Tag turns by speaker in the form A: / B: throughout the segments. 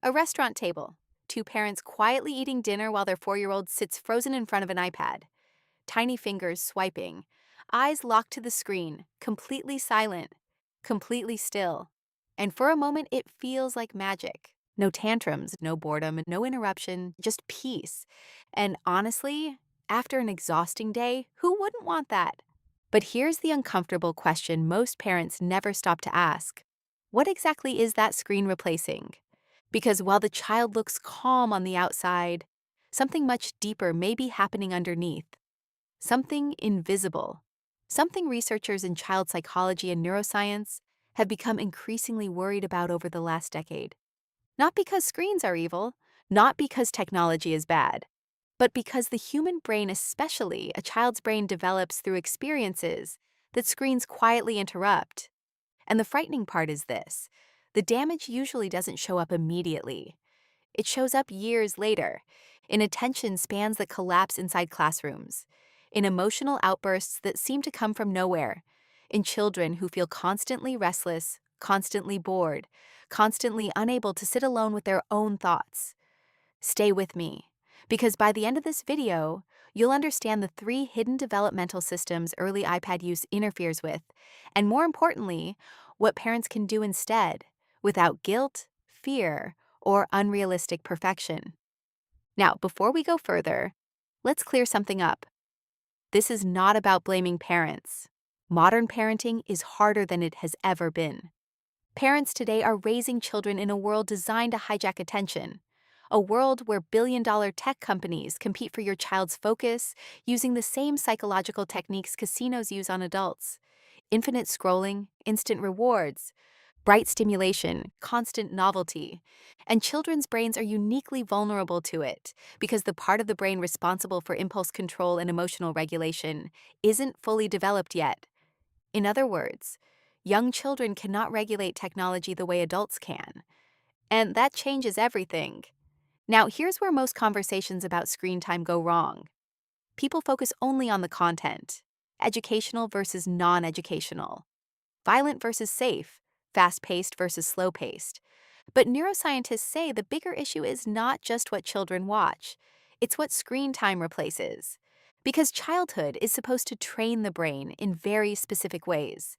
A: A restaurant table. Two parents quietly eating dinner while their 4-year-old sits frozen in front of an iPad. Tiny fingers swiping. Eyes locked to the screen, completely silent, completely still. And for a moment, it feels like magic. No tantrums, no boredom, no interruption, just peace. And honestly, after an exhausting day, who wouldn't want that? But here's the uncomfortable question most parents never stop to ask. What exactly is that screen replacing? Because while the child looks calm on the outside, something much deeper may be happening underneath. Something invisible. Something researchers in child psychology and neuroscience have become increasingly worried about over the last decade. Not because screens are evil, not because technology is bad, but because the human brain, especially a child's brain, develops through experiences that screens quietly interrupt. And the frightening part is this: the damage usually doesn't show up immediately. It shows up years later, in attention spans that collapse inside classrooms, in emotional outbursts that seem to come from nowhere, in children who feel constantly restless, constantly bored, constantly unable to sit alone with their own thoughts. Stay with me, because by the end of this video, you'll understand the 3 hidden developmental systems early iPad use interferes with, and more importantly, what parents can do instead, without guilt, fear, or unrealistic perfection. Now, before we go further, let's clear something up. This is not about blaming parents. Modern parenting is harder than it has ever been. Parents today are raising children in a world designed to hijack attention, a world where billion-dollar tech companies compete for your child's focus using the same psychological techniques casinos use on adults: infinite scrolling, instant rewards, bright stimulation, constant novelty. And children's brains are uniquely vulnerable to it because the part of the brain responsible for impulse control and emotional regulation isn't fully developed yet. In other words, young children cannot regulate technology the way adults can. And that changes everything. Now, here's where most conversations about screen time go wrong. People focus only on the content: educational versus non-educational, violent versus safe, fast-paced versus slow-paced. But neuroscientists say the bigger issue is not just what children watch, it's what screen time replaces. Because childhood is supposed to train the brain in very specific ways.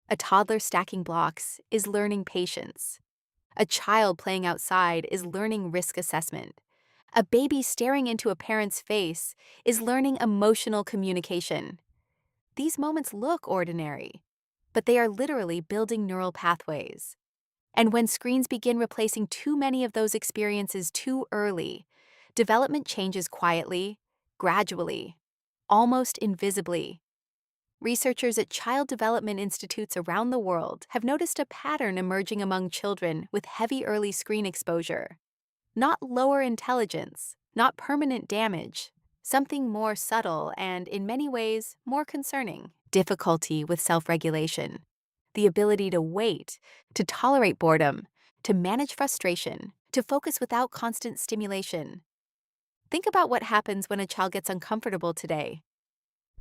A: A toddler stacking blocks is learning patience. A child playing outside is learning risk assessment. A baby staring into a parent's face is learning emotional communication. These moments look ordinary, but they are literally building neural pathways. And when screens begin replacing too many of those experiences too early, development changes quietly, gradually, almost invisibly. Researchers at child development institutes around the world have noticed a pattern emerging among children with heavy early screen exposure. Not lower intelligence, not permanent damage, something more subtle and, in many ways, more concerning: difficulty with self-regulation. The ability to wait, to tolerate boredom, to manage frustration, to focus without constant stimulation. Think about what happens when a child gets uncomfortable today.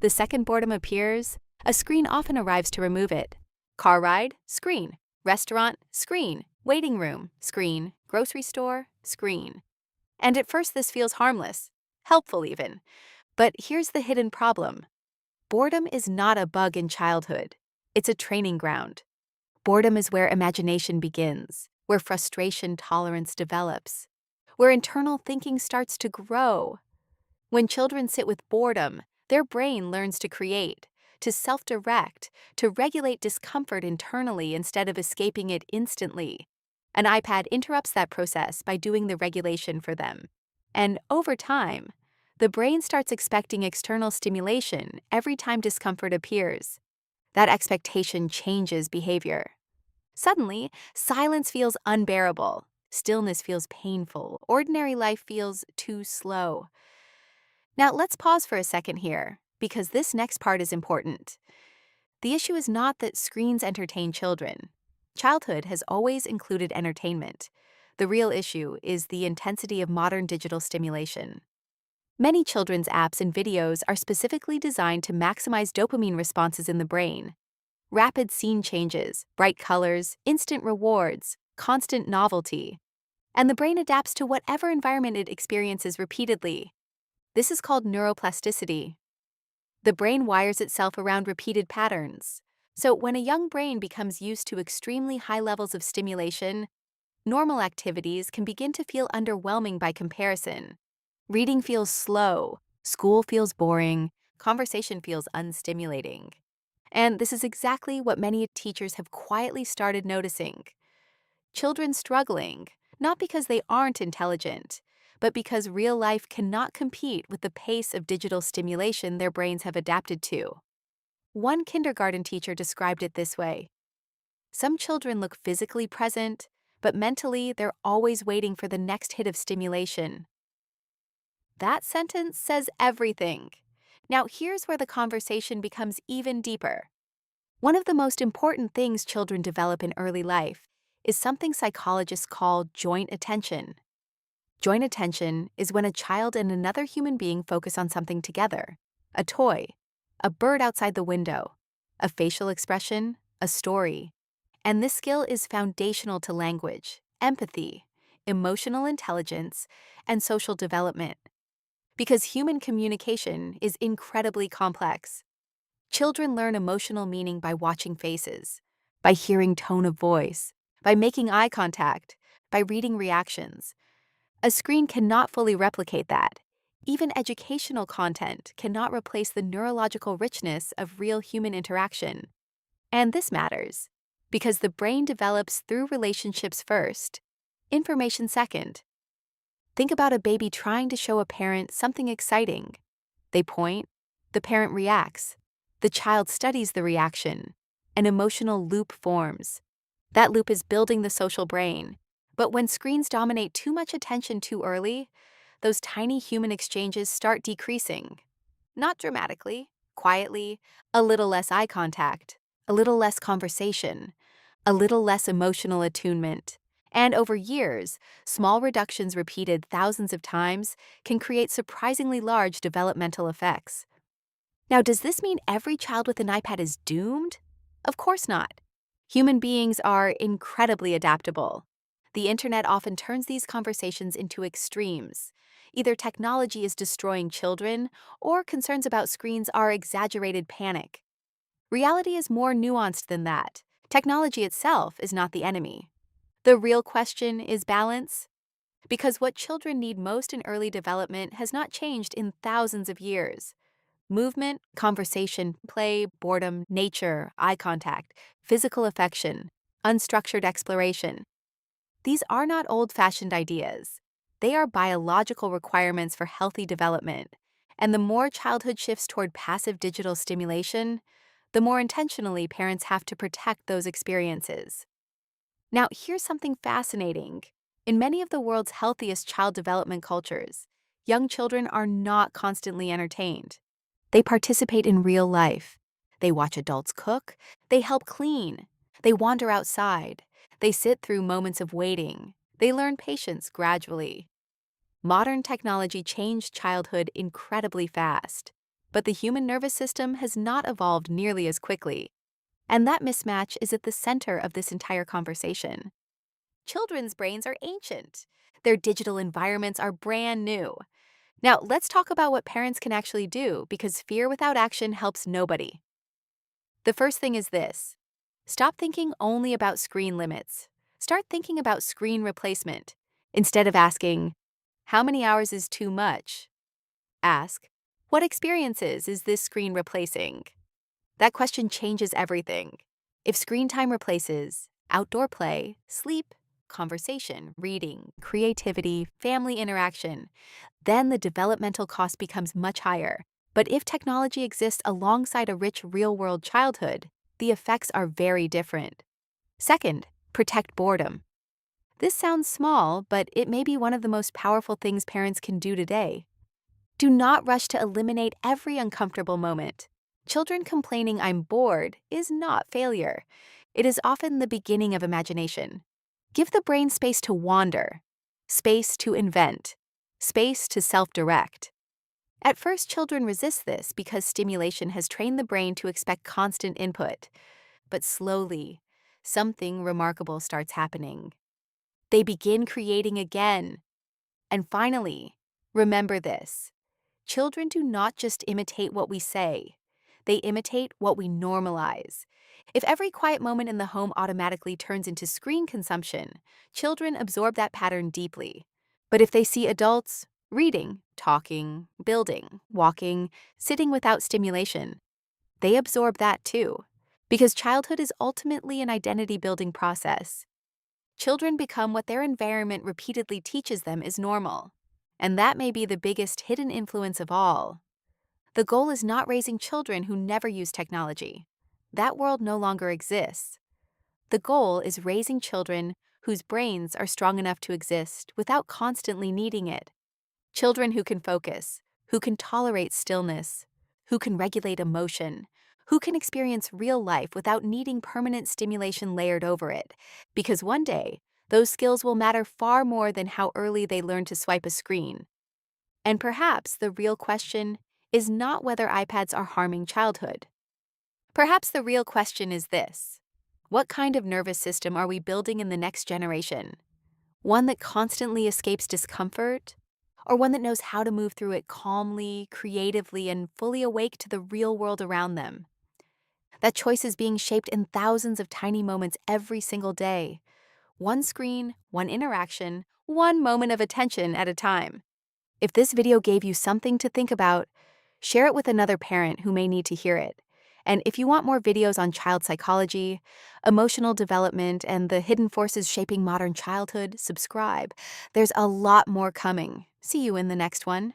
A: The second boredom appears, a screen often arrives to remove it. Car ride, screen. Restaurant, screen. Waiting room, screen. Grocery store, screen. And at first this feels harmless, helpful even. But here's the hidden problem. Boredom is not a bug in childhood. It's a training ground. Boredom is where imagination begins, where frustration tolerance develops, where internal thinking starts to grow. When children sit with boredom, their brain learns to create, to self-direct, to regulate discomfort internally instead of escaping it instantly. An iPad interrupts that process by doing the regulation for them. And over time, the brain starts expecting external stimulation every time discomfort appears. That expectation changes behavior. Suddenly, silence feels unbearable, stillness feels painful, ordinary life feels too slow. Now, let's pause for a second here, because this next part is important. The issue is not that screens entertain children. Childhood has always included entertainment. The real issue is the intensity of modern digital stimulation. Many children's apps and videos are specifically designed to maximize dopamine responses in the brain. Rapid scene changes, bright colors, instant rewards, constant novelty. and the brain adapts to whatever environment it experiences repeatedly. This is called neuroplasticity. The brain wires itself around repeated patterns. So when a young brain becomes used to extremely high levels of stimulation, normal activities can begin to feel underwhelming by comparison. Reading feels slow, school feels boring, conversation feels unstimulating. And this is exactly what many teachers have quietly started noticing. Children struggling, not because they aren't intelligent, but because real life cannot compete with the pace of digital stimulation their brains have adapted to. One kindergarten teacher described it this way: some children look physically present, but mentally they're always waiting for the next hit of stimulation. That sentence says everything. Now, here's where the conversation becomes even deeper. One of the most important things children develop in early life is something psychologists call joint attention. Joint attention is when a child and another human being focus on something together: a toy, a bird outside the window, a facial expression, a story. And this skill is foundational to language, empathy, emotional intelligence, and social development. Because human communication is incredibly complex. Children learn emotional meaning by watching faces, by hearing tone of voice, by making eye contact, by reading reactions. A screen cannot fully replicate that. Even educational content cannot replace the neurological richness of real human interaction. And this matters because the brain develops through relationships first, information second. Think about a baby trying to show a parent something exciting. They point, the parent reacts, the child studies the reaction, an emotional loop forms. That loop is building the social brain. But when screens dominate too much attention too early, those tiny human exchanges start decreasing. Not dramatically, quietly, a little less eye contact, a little less conversation, a little less emotional attunement. And over years, small reductions repeated thousands of times can create surprisingly large developmental effects. Now, does this mean every child with an iPad is doomed? Of course not. Human beings are incredibly adaptable. The internet often turns these conversations into extremes. Either technology is destroying children, or concerns about screens are exaggerated panic. Reality is more nuanced than that. Technology itself is not the enemy. The real question is balance. Because what children need most in early development has not changed in thousands of years. Movement, conversation, play, boredom, nature, eye contact, physical affection, unstructured exploration. These are not old-fashioned ideas. They are biological requirements for healthy development. And the more childhood shifts toward passive digital stimulation, the more intentionally parents have to protect those experiences. Now, here's something fascinating. In many of the world's healthiest child development cultures, young children are not constantly entertained. They participate in real life. They watch adults cook, they help clean, they wander outside, they sit through moments of waiting, they learn patience gradually. Modern technology changed childhood incredibly fast, but the human nervous system has not evolved nearly as quickly. And that mismatch is at the center of this entire conversation. Children's brains are ancient. Their digital environments are brand new. Now, let's talk about what parents can actually do, because fear without action helps nobody. The first thing is this: stop thinking only about screen limits. Start thinking about screen replacement. Instead of asking, how many hours is too much? Ask, what experiences is this screen replacing? That question changes everything. If screen time replaces outdoor play, sleep, conversation, reading, creativity, family interaction, then the developmental cost becomes much higher. But if technology exists alongside a rich real-world childhood, the effects are very different. Second, protect boredom. This sounds small, but it may be one of the most powerful things parents can do today. Do not rush to eliminate every uncomfortable moment. Children complaining "I'm bored" is not failure. It is often the beginning of imagination. Give the brain space to wander, space to invent, space to self-direct. At first, children resist this because stimulation has trained the brain to expect constant input. But slowly, something remarkable starts happening. They begin creating again. And finally, remember this. Children do not just imitate what we say, they imitate what we normalize. If every quiet moment in the home automatically turns into screen consumption, children absorb that pattern deeply. But if they see adults reading, talking, building, walking, sitting without stimulation, they absorb that too. Because childhood is ultimately an identity building process. Children become what their environment repeatedly teaches them is normal. And that may be the biggest hidden influence of all. The goal is not raising children who never use technology. That world no longer exists. The goal is raising children whose brains are strong enough to exist without constantly needing it. Children who can focus, who can tolerate stillness, who can regulate emotion, who can experience real life without needing permanent stimulation layered over it. Because one day, those skills will matter far more than how early they learn to swipe a screen. And perhaps the real question is not whether iPads are harming childhood. Perhaps the real question is this: what kind of nervous system are we building in the next generation? One that constantly escapes discomfort? Or one that knows how to move through it calmly, creatively, and fully awake to the real world around them? That choice is being shaped in thousands of tiny moments every single day. One screen, one interaction, one moment of attention at a time. If this video gave you something to think about, share it with another parent who may need to hear it. And if you want more videos on child psychology, emotional development, and the hidden forces shaping modern childhood, subscribe. There's a lot more coming. See you in the next one.